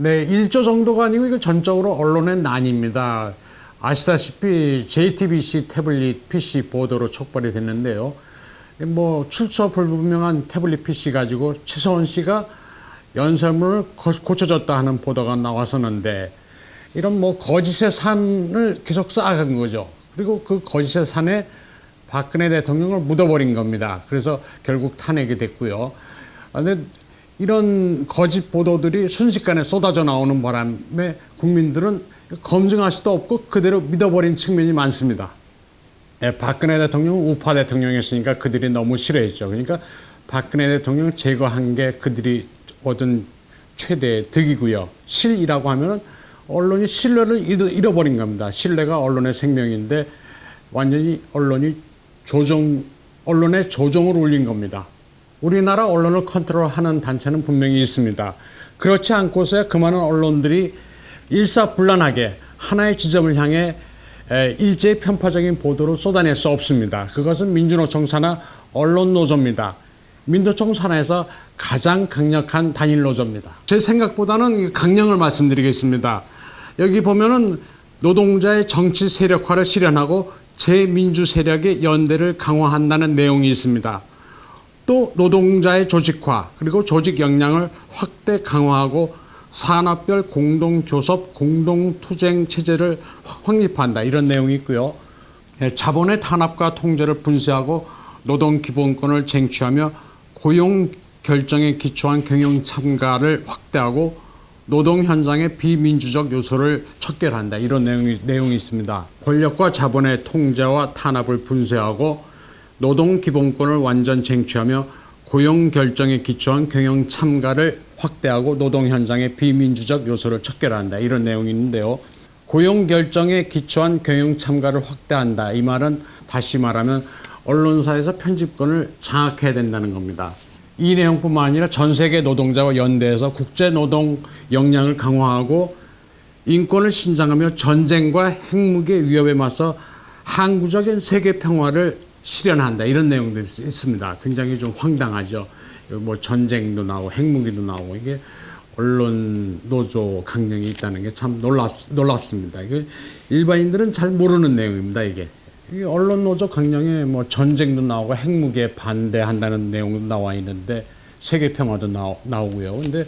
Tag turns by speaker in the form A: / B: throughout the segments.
A: 네, 1조 정도가 아니고 이거 전적으로 언론의 난입니다. 아시다시피 JTBC 태블릿 PC 보도로 촉발이 됐는데요. 뭐 출처 불분명한 태블릿 PC 가지고 최서원 씨가 연설문을 고쳐줬다 하는 보도가 나왔었는데, 이런 뭐 거짓의 산을 계속 쌓아간 거죠. 그리고 그 거짓의 산에 박근혜 대통령을 묻어버린 겁니다. 그래서 결국 탄핵이 됐고요. 근데 이런 거짓 보도들이 순식간에 쏟아져 나오는 바람에 국민들은 검증할 수도 없고 그대로 믿어버린 측면이 많습니다. 박근혜 대통령은 우파 대통령이었으니까 그들이 너무 싫어했죠. 그러니까 박근혜 대통령을 제거한 게 그들이 얻은 최대의 득이고요. 실이라고 하면은 언론이 신뢰를 잃어버린 겁니다. 신뢰가 언론의 생명인데 완전히 언론의 조종을 울린 겁니다. 우리나라 언론을 컨트롤하는 단체는 분명히 있습니다. 그렇지 않고서야 그 많은 언론들이 일사불란하게 하나의 지점을 향해 일제히 편파적인 보도를 쏟아낼 수 없습니다. 그것은 민주노총 산하 언론노조입니다. 민노총 산하에서 가장 강력한 단일 노조입니다. 제 생각보다는 강령을 말씀드리겠습니다. 여기 보면은 노동자의 정치 세력화를 실현하고 재민주 세력의 연대를 강화한다는 내용이 있습니다. 또 노동자의 조직화 그리고 조직 역량을 확대 강화하고 산업별 공동교섭 공동투쟁 체제를 확립한다, 이런 내용이 있고요. 자본의 탄압과 통제를 분쇄하고 노동기본권을 쟁취하며 고용 결정에 기초한 경영 참가를 확대하고 노동 현장의 비민주적 요소를 척결한다, 이런 내용이 있습니다. 권력과 자본의 통제와 탄압을 분쇄하고 노동 기본권을 완전 쟁취하며 고용 결정에 기초한 경영 참가를 확대하고 노동 현장의 비민주적 요소를 척결한다, 이런 내용이 있는데요. 고용 결정에 기초한 경영 참가를 확대한다, 이 말은 다시 말하면 언론사에서 편집권을 장악해야 된다는 겁니다. 이 내용뿐만 아니라 전 세계 노동자와 연대해서 국제 노동 역량을 강화하고 인권을 신장하며 전쟁과 핵무기의 위협에 맞서 항구적인 세계 평화를 실현한다, 이런 내용들이 있습니다. 굉장히 좀 황당하죠. 뭐 전쟁도 나오고 핵무기도 나오고, 이게 언론 노조 강령이 있다는 게 참 놀랍습니다. 이게 일반인들은 잘 모르는 내용입니다. 이게 언론 노조 강령에 뭐 전쟁도 나오고 핵무기에 반대한다는 내용도 나와 있는데 세계 평화도 나오고요. 근데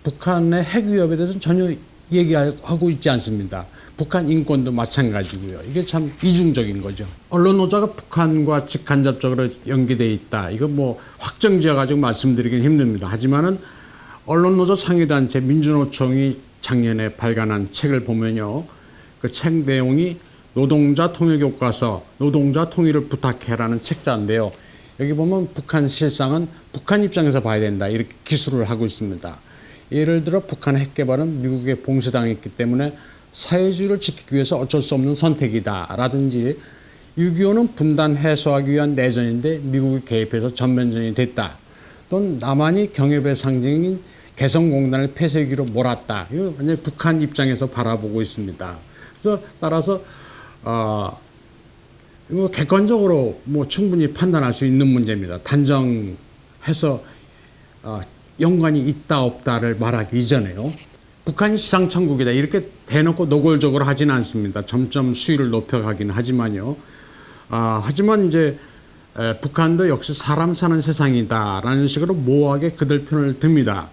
A: 북한의 핵 위협에 대해서는 전혀 얘기하고 있지 않습니다. 북한 인권도 마찬가지고요. 이게 참 이중적인 거죠. 언론 노조가 북한과 직간접적으로 연계되어 있다, 이거 뭐 확정지어 가지고 말씀드리긴 힘듭니다. 하지만은 언론 노조 상위단체 민주노총이 작년에 발간한 책을 보면요, 그 책 내용이 노동자 통일 교과서, 노동자 통일을 부탁해라는 책자인데요. 여기 보면 북한 실상은 북한 입장에서 봐야 된다, 이렇게 기술을 하고 있습니다. 예를 들어 북한 핵 개발은 미국에 봉쇄당했기 때문에 사회주의를 지키기 위해서 어쩔 수 없는 선택이다 라든지, 6.25는 분단 해소하기 위한 내전인데 미국이 개입해서 전면전이 됐다, 또는 남한이 경협의 상징인 개성공단을 폐쇄기로 몰았다. 이거 완전히 북한 입장에서 바라보고 있습니다. 그래서 따라서 이거 객관적으로 뭐 충분히 판단할 수 있는 문제입니다. 단정해서 연관이 있다 없다를 말하기 이전에요. 북한이 지상천국이다 이렇게 대놓고 노골적으로 하지는 않습니다. 점점 수위를 높여가기는 하지만요. 하지만 이제 북한도 역시 사람 사는 세상이다라는 식으로 모호하게 그들 편을 듭니다.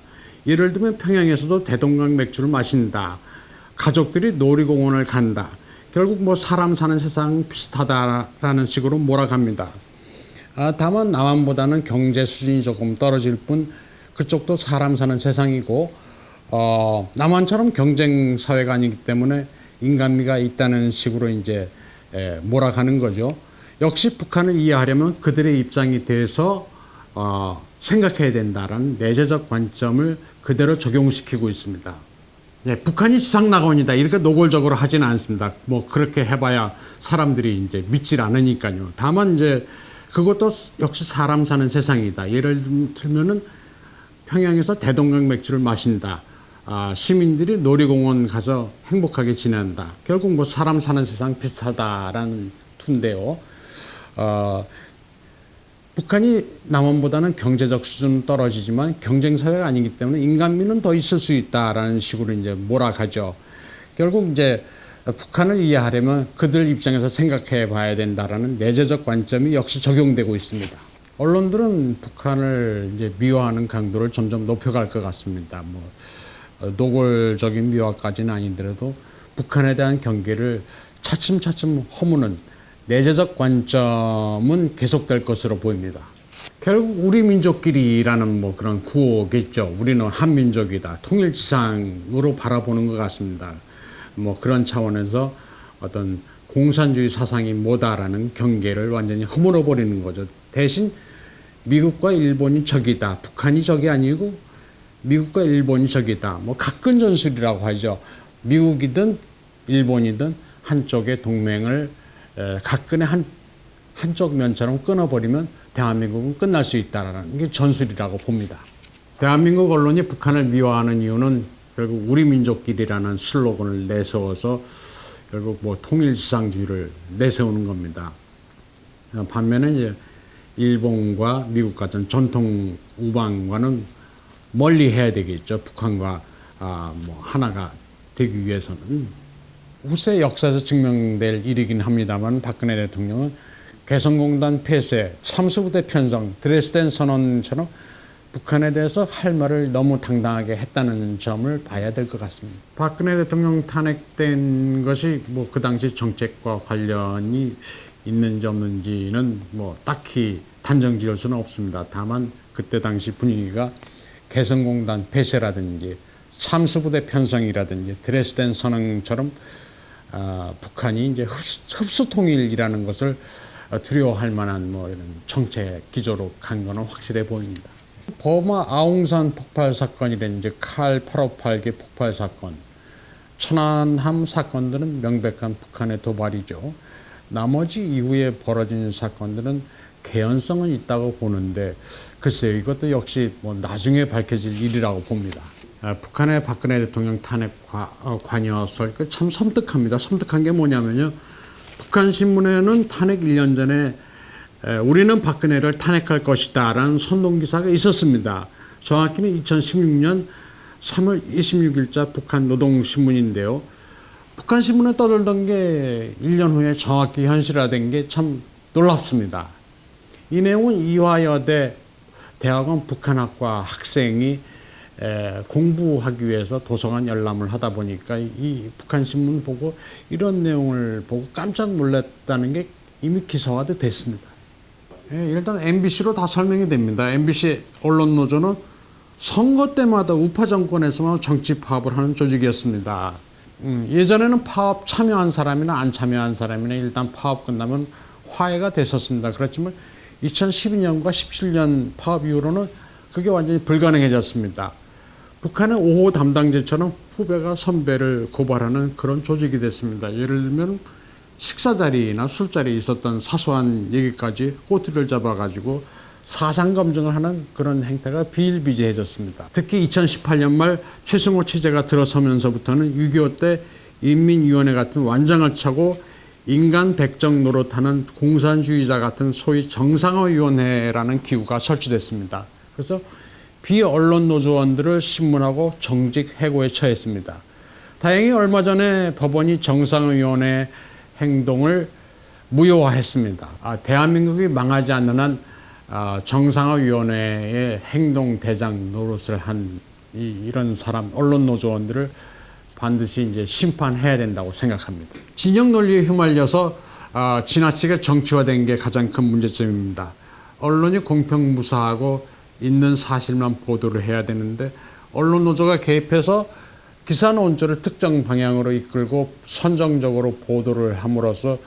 A: 예를 들면 평양에서도 대동강 맥주를 마신다, 가족들이 놀이공원을 간다, 결국 뭐 사람 사는 세상 비슷하다라는 식으로 몰아갑니다. 다만 남한보다는 경제 수준이 조금 떨어질 뿐 그쪽도 사람 사는 세상이고, 남한처럼 경쟁 사회가 아니기 때문에 인간미가 있다는 식으로 이제 몰아가는 거죠. 역시 북한을 이해하려면 그들의 입장이 돼서 생각해야 된다라는 내재적 관점을 그대로 적용시키고 있습니다. 북한이 지상낙원이다 이렇게 노골적으로 하지는 않습니다. 뭐 그렇게 해봐야 사람들이 이제 믿질 않으니까요. 다만 이제 그것도 역시 사람 사는 세상이다. 예를 들면은 평양에서 대동강 맥주를 마신다, 시민들이 놀이공원 가서 행복하게 지낸다. 결국 뭐 사람 사는 세상 비슷하다라는 투인데요. 북한이 남한보다는 경제적 수준은 떨어지지만 경쟁 사회가 아니기 때문에 인간미는 더 있을 수 있다라는 식으로 이제 몰아가죠. 결국 이제 북한을 이해하려면 그들 입장에서 생각해 봐야 된다라는 내재적 관점이 역시 적용되고 있습니다. 언론들은 북한을 이제 미화하는 강도를 점점 높여갈 것 같습니다. 뭐 노골적인 미화까지는 아니더라도 북한에 대한 경계를 차츰차츰 허무는 내재적 관점은 계속될 것으로 보입니다. 결국 우리 민족끼리라는 뭐 그런 구호겠죠. 우리는 한민족이다, 통일지상으로 바라보는 것 같습니다. 뭐 그런 차원에서 어떤 공산주의 사상이 뭐다라는 경계를 완전히 허물어 버리는 거죠. 대신 미국과 일본이 적이다, 북한이 적이 아니고 미국과 일본이 적이다, 뭐 각근 전술이라고 하죠. 미국이든 일본이든 한쪽의 동맹을 각근의 한쪽 면처럼 끊어버리면 대한민국은 끝날 수 있다는 게 전술이라고 봅니다. 대한민국 언론이 북한을 미화하는 이유는 결국 우리 민족끼리라는 슬로건을 내세워서 결국 뭐 통일지상주의를 내세우는 겁니다. 반면에 이제 일본과 미국 같은 전통 우방과는 멀리 해야 되겠죠. 북한과 뭐 하나가 되기 위해서는. 후세 역사에서 증명될 일이긴 합니다만 박근혜 대통령은 개성공단 폐쇄, 참수부대 편성, 드레스덴 선언처럼 북한에 대해서 할 말을 너무 당당하게 했다는 점을 봐야 될 것 같습니다. 박근혜 대통령 탄핵된 것이 뭐 그 당시 정책과 관련이 있는지 없는지는 뭐 딱히 단정 지을 수는 없습니다. 다만 그때 당시 분위기가 개성공단 폐쇄라든지 참수부대 편성이라든지 드레스덴 선언처럼 북한이 이제 흡수 통일이라는 것을 두려워할 만한 뭐 이런 정책 기조로 간 거는 확실해 보입니다. 버마 아웅산 폭발 사건이라든지 칼 858개 폭발 사건, 천안함 사건들은 명백한 북한의 도발이죠. 나머지 이후에 벌어진 사건들은 개연성은 있다고 보는데 글쎄요, 이것도 역시 뭐 나중에 밝혀질 일이라고 봅니다. 북한의 박근혜 대통령 탄핵 관여설 참 섬뜩합니다. 섬뜩한 게 뭐냐면요, 북한 신문에는 탄핵 1년 전에 우리는 박근혜를 탄핵할 것이다 라는 선동기사가 있었습니다. 정확히는 2016년 3월 26일자 북한 노동신문인데요. 북한 신문에 떠들던 게 1년 후에 정확히 현실화된 게 참 놀랍습니다. 이 내용은 이화여대 대학원 북한학과 학생이 공부하기 위해서 도서관 열람을 하다 보니까 이 북한 신문 보고 이런 내용을 보고 깜짝 놀랐다는 게 이미 기사화도 됐습니다. 일단 MBC로 다 설명이 됩니다. MBC 언론노조는 선거 때마다 우파 정권에서만 정치 파업을 하는 조직이었습니다. 예전에는 파업 참여한 사람이나 안 참여한 사람이나 일단 파업 끝나면 화해가 됐었습니다. 그렇지만 2012년과 17년 파업 이후로는 그게 완전히 불가능해졌습니다. 북한의 5호 담당자처럼 후배가 선배를 고발하는 그런 조직이 됐습니다. 예를 들면 식사 자리나 술자리에 있었던 사소한 얘기까지 꼬투리를 잡아가지고 사상 검증을 하는 그런 행태가 비일비재해졌습니다. 특히 2018년 말 최승호 체제가 들어서면서부터는 6.25 때 인민위원회 같은 완장을 차고 인간 백정 노릇하는 공산주의자 같은 소위 정상화위원회라는 기구가 설치됐습니다. 그래서 비언론 노조원들을 신문하고 정직 해고에 처했습니다. 다행히 얼마 전에 법원이 정상화위원회 행동을 무효화했습니다. 대한민국이 망하지 않는 한 정상화위원회의 행동대장 노릇을 한 이런 사람, 언론 노조원들을 반드시 이제 심판해야 된다고 생각합니다. 진영 논리에 휘말려서 지나치게 정치화된 게 가장 큰 문제점입니다. 언론이 공평무사하고 있는 사실만 보도를 해야 되는데 언론 노조가 개입해서 기사 논조를 특정 방향으로 이끌고 선정적으로 보도를 함으로써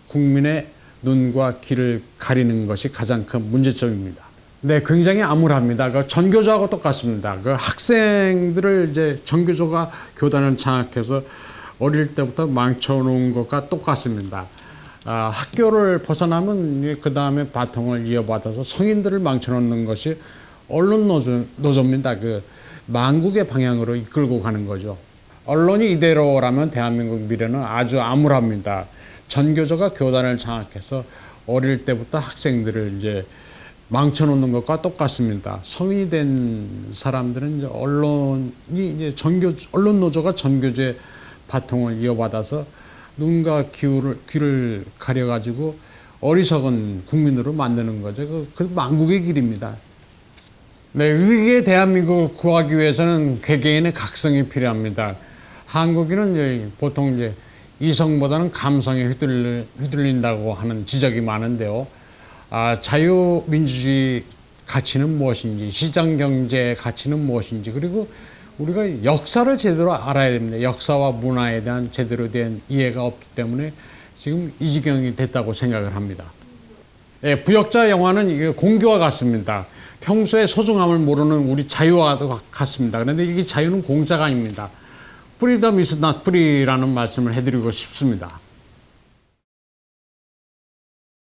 A: 국민의 눈과 귀를 가리는 것이 가장 큰 문제점입니다. 네, 굉장히 암울합니다. 그 전교조하고 똑같습니다. 그 학생들을 이제 전교조가 교단을 장악해서 어릴 때부터 망쳐놓은 것과 똑같습니다. 학교를 벗어나면 그 다음에 바통을 이어받아서 성인들을 망쳐놓는 것이 언론 노조입니다. 그 망국의 방향으로 이끌고 가는 거죠. 언론이 이대로라면 대한민국 미래는 아주 암울합니다. 전교조가 교단을 장악해서 어릴 때부터 학생들을 이제 망쳐놓는 것과 똑같습니다. 성인이 된 사람들은 이제 언론이 이제 언론 노조가 전교제 바통을 이어받아서 눈과 귀를 가려가지고 어리석은 국민으로 만드는 거죠. 그 망국의 길입니다. 네, 위기에 대한민국을 구하기 위해서는 개개인의 각성이 필요합니다. 한국인은 이제 보통 이제 이성보다는 감성에 휘둘린다고 하는 지적이 많은데요. 자유민주주의 가치는 무엇인지, 시장경제의 가치는 무엇인지, 그리고 우리가 역사를 제대로 알아야 됩니다. 역사와 문화에 대한 제대로 된 이해가 없기 때문에 지금 이 지경이 됐다고 생각을 합니다. 예, 부역자 영화는 이게 공기와 같습니다. 평소에 소중함을 모르는 우리 자유와 같습니다. 그런데 이게 자유는 공짜가 아닙니다. Freedom is not free라는 말씀을 해드리고 싶습니다.